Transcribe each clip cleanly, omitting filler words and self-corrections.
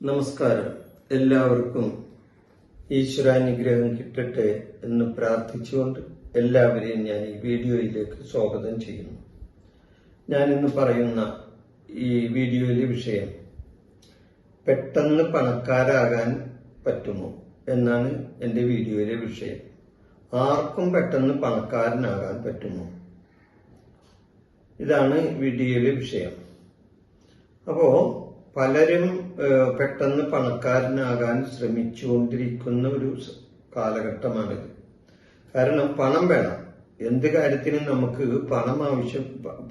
നമസ്കാരം. എല്ലാവർക്കും ഈശ്വരാനുഗ്രഹം കിട്ടട്ടെ എന്ന് പ്രാർത്ഥിച്ചുകൊണ്ട് എല്ലാവരെയും ഞാൻ ഈ വീഡിയോയിലേക്ക് സ്വാഗതം ചെയ്യുന്നു. ഞാനിന്ന് പറയുന്ന ഈ വീഡിയോയിലെ വിഷയം പെട്ടെന്ന് പണക്കാരാകാൻ പറ്റുമോ എന്നാണ് എൻ്റെ വീഡിയോയിലെ വിഷയം. ആർക്കും പെട്ടെന്ന് പണക്കാരനാകാൻ പറ്റുമോ? ഇതാണ് വീഡിയോയിലെ വിഷയം. അപ്പോ പലരും പെട്ടെന്ന് പണക്കാരനാകാൻ ശ്രമിച്ചുകൊണ്ടിരിക്കുന്ന ഒരു കാലഘട്ടമാണിത്. കാരണം പണം വേണം. എന്ത് കാര്യത്തിനും നമുക്ക്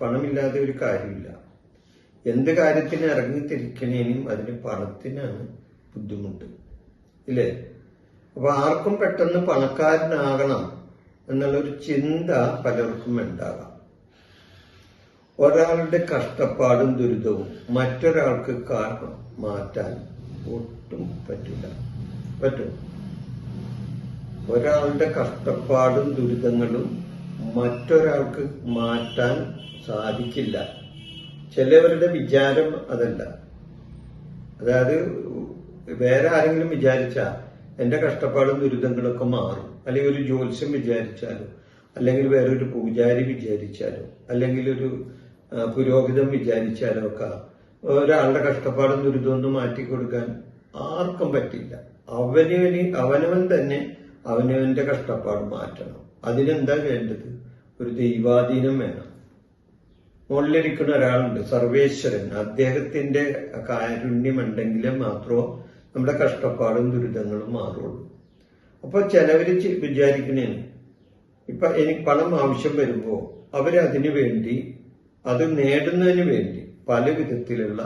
പണമില്ലാതെ ഒരു കാര്യമില്ല. എന്ത് കാര്യത്തിന് ഇറങ്ങിത്തിരിക്കണേനും അതിന് പണത്തിനാണ് ബുദ്ധിമുട്ട്, ഇല്ലേ? അപ്പൊ ആർക്കും പെട്ടെന്ന് പണക്കാരനാകണം എന്നുള്ളൊരു ചിന്ത പലർക്കും ഉണ്ടാകാം. ഒരാളുടെ കഷ്ടപ്പാടും ദുരിതവും മറ്റൊരാൾക്ക് കാരണം മാറ്റാൻ ഒട്ടും പറ്റില്ല. പറ്റും? ഒരാളുടെ കഷ്ടപ്പാടും ദുരിതങ്ങളും മറ്റൊരാൾക്ക് മാറ്റാൻ സാധിക്കില്ല. ചിലവരുടെ വിചാരം അതല്ല. അതായത് വേറെ ആരെങ്കിലും വിചാരിച്ചാൽ എന്റെ കഷ്ടപ്പാടും ദുരിതങ്ങളൊക്കെ മാറും, അല്ലെങ്കിൽ ഒരു ജ്യോത്സ്യം വിചാരിച്ചാലോ, അല്ലെങ്കിൽ വേറൊരു പൂജാരി വിചാരിച്ചാലോ, അല്ലെങ്കിൽ ഒരു പുരോഹിതം വിചാരിച്ചാലോ ഒക്കെ ഒരാളുടെ കഷ്ടപ്പാടും ദുരിതമൊന്നും മാറ്റിക്കൊടുക്കാൻ ആർക്കും പറ്റില്ല. അവനവൻ തന്നെ അവനവന്റെ കഷ്ടപ്പാട് മാറ്റണം. അതിനെന്താ വേണ്ടത്? ഒരു ദൈവാധീനം വേണം. മുകളിലിരിക്കുന്ന ഒരാളുണ്ട്, സർവേശ്വരൻ. അദ്ദേഹത്തിന്റെ കാരുണ്യമുണ്ടെങ്കിലേ മാത്രമേ നമ്മുടെ കഷ്ടപ്പാടും ദുരിതങ്ങളും മാറുള്ളൂ. അപ്പൊ ചിലവര് വിചാരിക്കണേ, ഇപ്പൊ എനിക്ക് പണം ആവശ്യം വരുമ്പോ അവരതിനു വേണ്ടി, അത് നേടുന്നതിന് വേണ്ടി പല വിധത്തിലുള്ള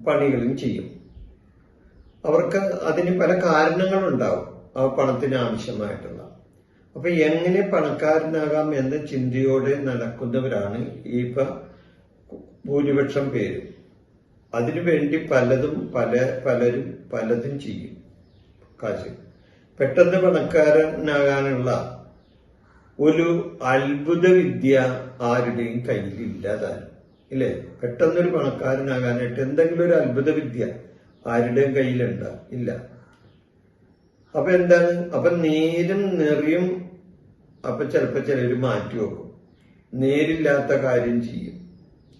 പണികളും ചെയ്യും. അവർക്ക് അതിന് പല കാരണങ്ങളുണ്ടാവും ആ പണത്തിന് ആവശ്യമായിട്ടുള്ള. അപ്പൊ എങ്ങനെ പണക്കാരനാകാം എന്ന ചിന്തയോടെ നടക്കുന്നവരാണ് ഇപ്പൊ ഭൂരിപക്ഷം പേരും. അതിനുവേണ്ടി പലരും പലതും ചെയ്യും. കാശ് പെട്ടെന്ന് പണക്കാരനാകാനുള്ള ഒരു അത്ഭുത വിദ്യ ആരുടെയും കയ്യിലില്ലാതാനും, ഇല്ലേ? പെട്ടെന്നൊരു പണക്കാരനാകാനായിട്ട് എന്തെങ്കിലും ഒരു അത്ഭുത വിദ്യ ആരുടെയും കയ്യിലുണ്ടോ? ഇല്ല. അപ്പൊ എന്താണ്? അപ്പൊ നേരും നെറിയും അപ്പൊ ചിലപ്പോ ചിലര് മാറ്റി വെക്കും. നേരില്ലാത്ത കാര്യം ചെയ്യും.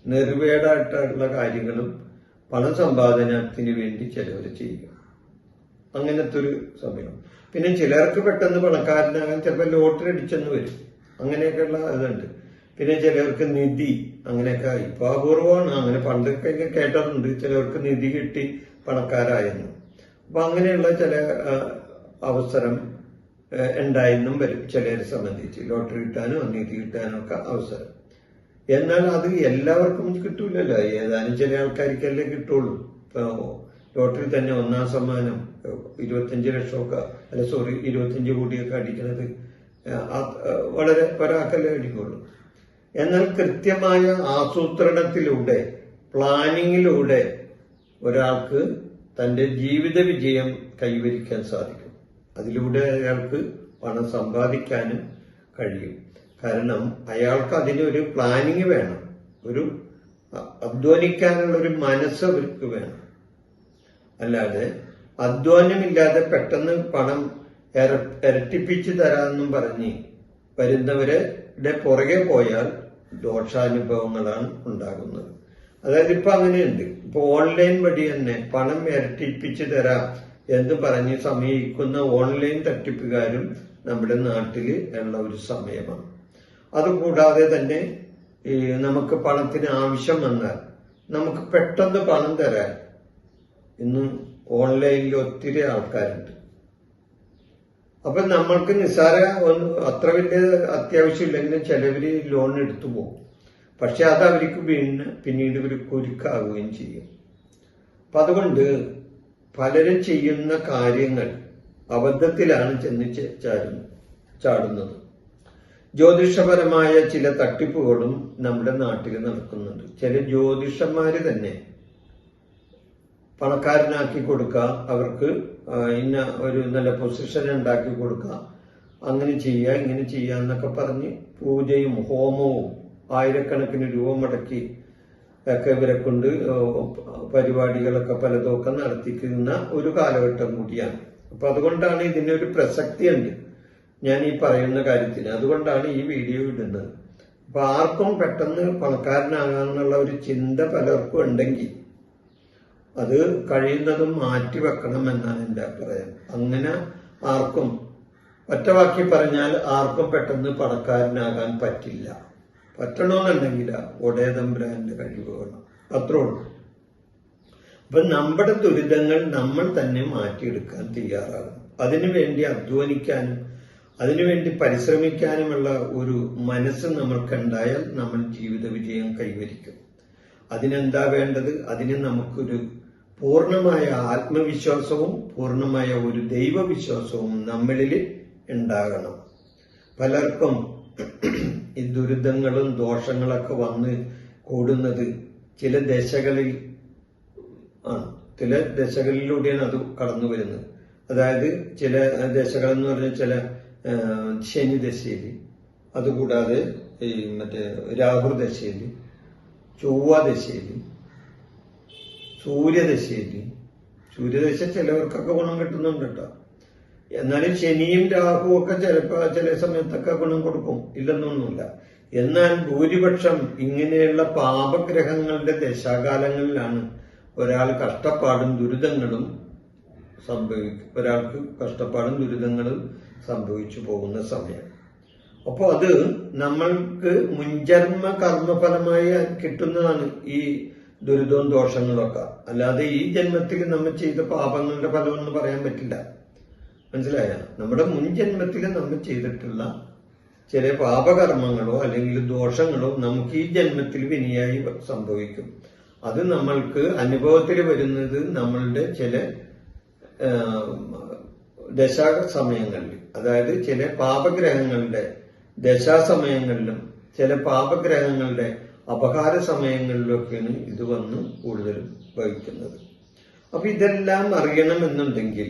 നെറിവേടായിട്ടുള്ള കാര്യങ്ങളും പണം സമ്പാദനത്തിന് വേണ്ടി ചിലവർ ചെയ്യും. അങ്ങനത്തെ ഒരു സമയം. പിന്നെ ചിലർക്ക് പെട്ടെന്ന് പണക്കാരനാകാൻ ചിലപ്പോൾ ലോട്ടറി അടിച്ചെന്ന് വരും. അങ്ങനെയൊക്കെയുള്ള ഇതുണ്ട്. പിന്നെ ചിലർക്ക് നിധി, അങ്ങനെയൊക്കെ ഇപ്പൊ അപൂർവമാണ്. അങ്ങനെ പണ്ടൊക്കെ കേട്ടിട്ടുണ്ട് ചിലർക്ക് നിധി കിട്ടി പണക്കാരായെന്ന്. അപ്പൊ അങ്ങനെയുള്ള ചില അവസരം ഉണ്ടായെന്നും വരും ചിലരെ സംബന്ധിച്ച്. ലോട്ടറി കിട്ടാനും നിധി കിട്ടാനും ഒക്കെ അവസരം. എന്നാൽ അത് എല്ലാവർക്കും കിട്ടൂലല്ലോ. ഏതാനും ചില ആൾക്കാർക്കല്ലേ കിട്ടുള്ളൂ. ഇപ്പൊ ലോട്ടറി തന്നെ ഒന്നാം സമ്മാനം 25 ലക്ഷമൊക്കെ, 25 കോടിയൊക്കെ അടിക്കുന്നത് വളരെ ഒരാൾക്കല്ലേ അടിക്കുള്ളൂ. എന്നാൽ കൃത്യമായ ആസൂത്രണത്തിലൂടെ, പ്ലാനിങ്ങിലൂടെ ഒരാൾക്ക് തന്റെ ജീവിത വിജയം കൈവരിക്കാൻ സാധിക്കും. അതിലൂടെ അയാൾക്ക് പണം സമ്പാദിക്കാനും കഴിയും. കാരണം അയാൾക്ക് അതിനൊരു പ്ലാനിങ് വേണം, ഒരു അധ്വാനിക്കാനുള്ള ഒരു മനസ്സ് അവർക്ക് വേണം. അല്ലാതെ അധ്വാനമില്ലാതെ പെട്ടെന്ന് പണം ഇരട്ടിപ്പിച്ച് തരാമെന്നും പറഞ്ഞ് വരുന്നവരുടെ പുറകെ പോയാൽ ദോഷാനുഭവങ്ങളാണ് ഉണ്ടാകുന്നത്. അതായത് ഇപ്പൊ അങ്ങനെയുണ്ട്. ഇപ്പൊ ഓൺലൈൻ വഴി തന്നെ പണം ഇരട്ടിപ്പിച്ച് തരാം എന്ന് പറഞ്ഞ് സമീപിക്കുന്ന ഓൺലൈൻ തട്ടിപ്പുകാരും നമ്മുടെ നാട്ടിൽ ഉള്ള ഒരു സമയമാണ്. അതുകൂടാതെ തന്നെ നമുക്ക് പണത്തിന് ആവശ്യം വന്നാൽ നമുക്ക് പെട്ടെന്ന് പണം തരാൻ ഇന്ന് ഓൺലൈനിൽ ഒത്തിരി ആൾക്കാരുണ്ട്. അപ്പൊ നമ്മൾക്ക് അത്ര വലിയ അത്യാവശ്യമില്ലെങ്കിലും ചിലവര് ലോൺ എടുത്തു പോകും. പക്ഷെ അത് അവർക്ക് പിന്നീട് ഒരു കുരുക്കാവുകയും ചെയ്യും. അപ്പൊ അതുകൊണ്ട് പലരും ചെയ്യുന്ന കാര്യങ്ങൾ അബദ്ധത്തിലാണ് ചെന്ന് ചാടുന്നത്. ജ്യോതിഷപരമായ ചില തട്ടിപ്പുകളും നമ്മുടെ നാട്ടിൽ നടക്കുന്നുണ്ട്. ചില ജ്യോതിഷന്മാര് തന്നെ പണക്കാരനാക്കി കൊടുക്കുക, അവർക്ക് ഇന്ന ഒരു നല്ല പൊസിഷൻ ഉണ്ടാക്കി കൊടുക്കുക, അങ്ങനെ ചെയ്യുക ഇങ്ങനെ ചെയ്യുക എന്നൊക്കെ പറഞ്ഞ് പൂജയും ഹോമവും ആയിരക്കണക്കിന് രൂപ മുടക്കി ഒക്കെ ഇവരെ കൊണ്ട് പരിപാടികളൊക്കെ പലതൊക്കെ നടത്തിക്കുന്ന ഒരു കാലഘട്ടം കൂടിയാണ്. അപ്പൊ അതുകൊണ്ടാണ് ഇതിനൊരു പ്രസക്തിയുണ്ട് ഞാൻ ഈ പറയുന്ന കാര്യത്തിന്. അതുകൊണ്ടാണ് ഈ വീഡിയോ ഇടുന്നത്. അപ്പൊ ആർക്കും പെട്ടെന്ന് പണക്കാരനാകാന്നുള്ള ഒരു ചിന്ത പലർക്കും ഉണ്ടെങ്കിൽ അത് കഴിയുന്നതും മാറ്റിവെക്കണം എന്നാണ് എൻ്റെ അഭിപ്രായം. അങ്ങനെ ആർക്കും, ഒറ്റവാക്കി പറഞ്ഞാൽ ആർക്കും പെട്ടെന്ന് പണക്കാരനാകാൻ പറ്റില്ല. പറ്റണമെന്നുണ്ടെങ്കിൽ ഒടേതമ്പുരാന്റെ കഴിവ് വേണം, അത്രേ ഉള്ളൂ. അപ്പൊ നമ്മുടെ ദുരിതങ്ങൾ നമ്മൾ തന്നെ മാറ്റിയെടുക്കാൻ തയ്യാറാകും. അതിനുവേണ്ടി അധ്വാനിക്കാനും അതിനുവേണ്ടി പരിശ്രമിക്കാനുമുള്ള ഒരു മനസ്സ് നമ്മൾക്കുണ്ടായാൽ നമ്മൾ ജീവിത വിജയം കൈവരിക്കും. അതിനെന്താ വേണ്ടത്? അതിന് നമുക്കൊരു പൂർണ്ണമായ ആത്മവിശ്വാസവും പൂർണ്ണമായ ഒരു ദൈവവിശ്വാസവും നമ്മളിൽ ഉണ്ടാകണം. പലർക്കും ഈ ദുരിതങ്ങളും ദോഷങ്ങളൊക്കെ വന്ന് കൂടുന്നത് ചില ദശകളിലൂടെയാണ് അത് കടന്നു വരുന്നത്. അതായത് ചില ദശകളെന്ന് പറഞ്ഞാൽ ചില ശനി ദശയിൽ, അതുകൂടാതെ ഈ രാഹു ദശയിൽ, ചൊവ്വ ദശയിൽ, സൂര്യദശ ചിലവർക്കൊക്കെ ഗുണം കിട്ടുന്നുണ്ട് കേട്ടോ. എന്നാലും ശനിയും രാഹുവും ഒക്കെ ചില സമയത്തൊക്കെ ഗുണം കൊടുക്കും, ഇല്ലെന്നൊന്നുമില്ല. എന്നാൽ ഭൂരിപക്ഷം ഇങ്ങനെയുള്ള പാപഗ്രഹങ്ങളുടെ ദശാകാലങ്ങളിലാണ് ഒരാൾ കഷ്ടപ്പാടും ദുരിതങ്ങളും സംഭവിച്ചു പോകുന്ന സമയം. അപ്പോൾ അത് നമ്മൾക്ക് മുൻജന്മ കർമ്മഫലമായി കിട്ടുന്നതാണ് ഈ ദുരിതവും ദോഷങ്ങളൊക്കെ. അല്ലാതെ ഈ ജന്മത്തിൽ നമ്മൾ ചെയ്ത പാപങ്ങളുടെ ഫലമെന്ന് പറയാൻ പറ്റില്ല. മനസ്സിലായ? നമ്മുടെ മുൻ ജന്മത്തിൽ നമ്മൾ ചെയ്തിട്ടുള്ള ചില പാപകർമ്മങ്ങളോ അല്ലെങ്കിൽ ദോഷങ്ങളോ നമുക്ക് ഈ ജന്മത്തിൽ വിനിയായി സംഭവിക്കും. അത് നമ്മൾക്ക് അനുഭവത്തിൽ വരുന്നത് നമ്മളുടെ ചില ദശാസമയങ്ങളിൽ, അതായത് ചില പാപഗ്രഹങ്ങളുടെ ദശാസമയങ്ങളിലും ചില പാപഗ്രഹങ്ങളുടെ അപഹാര സമയങ്ങളിലൊക്കെയാണ് ഇത് വന്ന് കൂടുതലും വഹിക്കുന്നത്. അപ്പൊ ഇതെല്ലാം അറിയണമെന്നുണ്ടെങ്കിൽ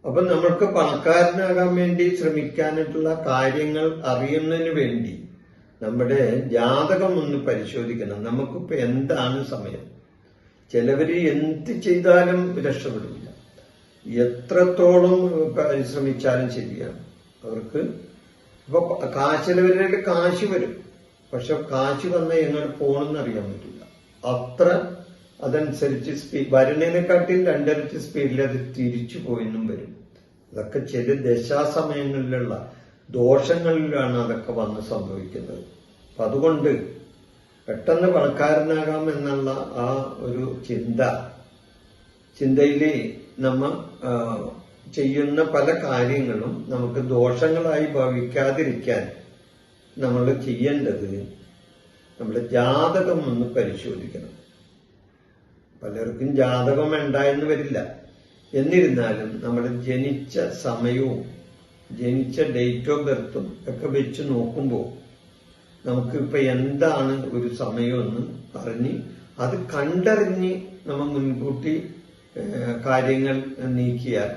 അപ്പൊ നമ്മൾക്ക് പണക്കാരനാകാൻ വേണ്ടി ശ്രമിക്കാനായിട്ടുള്ള കാര്യങ്ങൾ അറിയുന്നതിന് വേണ്ടി നമ്മുടെ ജാതകം ഒന്ന് പരിശോധിക്കണം. നമുക്കിപ്പോ എന്താണ് സമയം? ചിലവര് എന്ത് ചെയ്താലും രക്ഷപ്പെടില്ല, എത്രത്തോളം പരിശ്രമിച്ചാലും ശരിയാണ്. അവർക്ക് ഇപ്പൊ ചിലവരുടെ കാശ് വരും, പക്ഷെ കാശ് വന്നാൽ എങ്ങനെ പോകണമെന്ന് അറിയാൻ പറ്റില്ല. അത്ര അതനുസരിച്ച് വരുന്നതിനെക്കാട്ടിൽ 2 ഇരട്ടി സ്പീഡിൽ അത് തിരിച്ചു പോയെന്നും വരും. അതൊക്കെ ചില ദശാസമയങ്ങളിലുള്ള ദോഷങ്ങളിലാണ് അതൊക്കെ വന്ന് സംഭവിക്കുന്നത്. അപ്പൊ അതുകൊണ്ട് പെട്ടെന്ന് പണക്കാരനാകാം എന്നുള്ള ആ ഒരു ചിന്തയിൽ നമ്മ ചെയ്യുന്ന പല കാര്യങ്ങളും നമുക്ക് ദോഷങ്ങളായി ഭവിക്കാതിരിക്കാൻ നമ്മൾ ചെയ്യേണ്ടത് നമ്മുടെ ജാതകം ഒന്ന് പരിശോധിക്കണം. പലർക്കും ജാതകം ഉണ്ടായെന്ന് വരില്ല. എന്നിരുന്നാലും നമ്മൾ ജനിച്ച സമയവും ജനിച്ച ഡേറ്റ് ഓഫ് ബർത്തും ഒക്കെ വെച്ച് നോക്കുമ്പോൾ നമുക്കിപ്പോ എന്താണ് ഒരു സമയമെന്ന് അറിഞ്ഞ് അത് കണ്ടറിഞ്ഞ് നമ്മൾ മുൻകൂട്ടി കാര്യങ്ങൾ നീക്കിയാൽ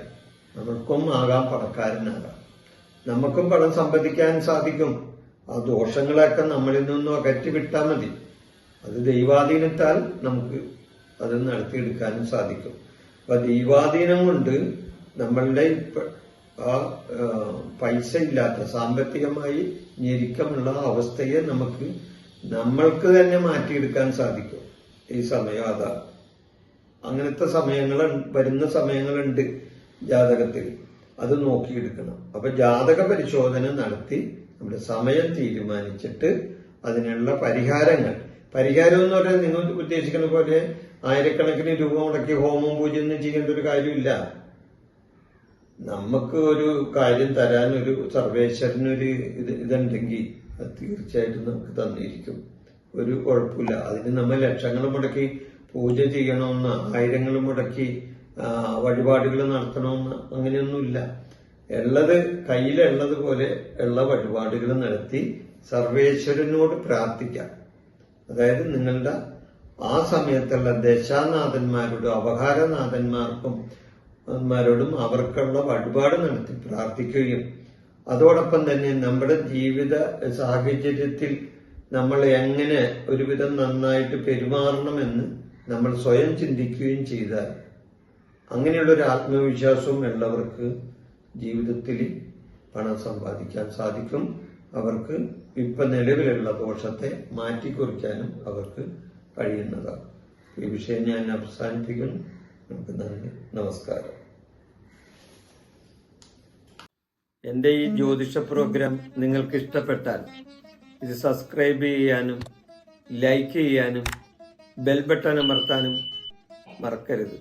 നമുക്കും ആകാം പണക്കാരനാകാം. നമുക്കും പണം സമ്പാദിക്കാൻ സാധിക്കും. ആ ദോഷങ്ങളൊക്കെ നമ്മളിൽ നിന്നും അകറ്റി വിട്ടാൽ മതി. അത് ദൈവാധീനത്താൽ നമുക്ക് അത് നടത്തിയെടുക്കാനും സാധിക്കും. അപ്പൊ ദൈവാധീനം കൊണ്ട് നമ്മളുടെ ആ പൈസ ഇല്ലാത്ത, സാമ്പത്തികമായി ഞെരുക്കമുള്ള അവസ്ഥയെ നമ്മൾക്ക് തന്നെ മാറ്റിയെടുക്കാൻ സാധിക്കും. ഈ സമയം അതാണ്. അങ്ങനത്തെ വരുന്ന സമയങ്ങളുണ്ട് ജാതകത്തിൽ. അത് നോക്കിയെടുക്കണം. അപ്പൊ ജാതക പരിശോധന നടത്തി നമ്മുടെ സമയം തീരുമാനിച്ചിട്ട് അതിനുള്ള പരിഹാരം എന്ന് പറഞ്ഞാൽ നിങ്ങൾ ഉദ്ദേശിക്കുന്ന പോലെ ആയിരക്കണക്കിന് രൂപ മുടക്കി ഹോമം പൂജയൊന്നും ചെയ്യേണ്ട ഒരു കാര്യമില്ല. നമുക്ക് ഒരു കാര്യം തരാൻ ഒരു സർവേശ്വരനൊരു ഇതുണ്ടെങ്കിൽ അത് തീർച്ചയായിട്ടും നമുക്ക് തന്നിരിക്കും. ഒരു കുഴപ്പമില്ല. അതിന് നമ്മൾ ലക്ഷങ്ങൾ മുടക്കി പൂജ ചെയ്യണമെന്ന്, ആയിരങ്ങൾ മുടക്കി വഴിപാടുകൾ നടത്തണമെന്ന് അങ്ങനെയൊന്നുമില്ല. കയ്യിലുള്ളത് പോലെ ഉള്ള വഴിപാടുകൾ നടത്തി സർവേശ്വരനോട് പ്രാർത്ഥിക്കാം. അതായത് നിങ്ങളുടെ ആ സമയത്തുള്ള ദശാനാഥന്മാരോടും അപഹാരനാഥന്മാരോടും അവർക്കുള്ള വഴിപാട് നടത്തി പ്രാർത്ഥിക്കുകയും അതോടൊപ്പം തന്നെ നമ്മുടെ ജീവിത സാഹചര്യത്തിൽ നമ്മൾ എങ്ങനെ ഒരുവിധം നന്നായിട്ട് പെരുമാറണമെന്ന് നമ്മൾ സ്വയം ചിന്തിക്കുകയും ചെയ്താൽ അങ്ങനെയുള്ളൊരു ആത്മവിശ്വാസവും ഉള്ളവർക്ക് ജീവിതത്തിൽ പണം സമ്പാദിക്കാൻ സാധിക്കും. അവർക്ക് ഇപ്പൊ നിലവിലുള്ള ദോഷത്തെ മാറ്റിക്കുറിക്കാനും അവർക്ക് കഴിയുന്നതാണ്. ഈ വിഷയം ഞാൻ അവസാനിപ്പിക്കുന്നു. നമുക്ക് നന്ദി, നമസ്കാരം. എൻ്റെ ഈ ജ്യോതിഷ പ്രോഗ്രാം നിങ്ങൾക്ക് ഇഷ്ടപ്പെട്ടാൽ ഇത് സബ്സ്ക്രൈബ് ചെയ്യാനും ലൈക്ക് ചെയ്യാനും ബെൽ ബട്ടൺ അമർത്താനും മറക്കരുത്.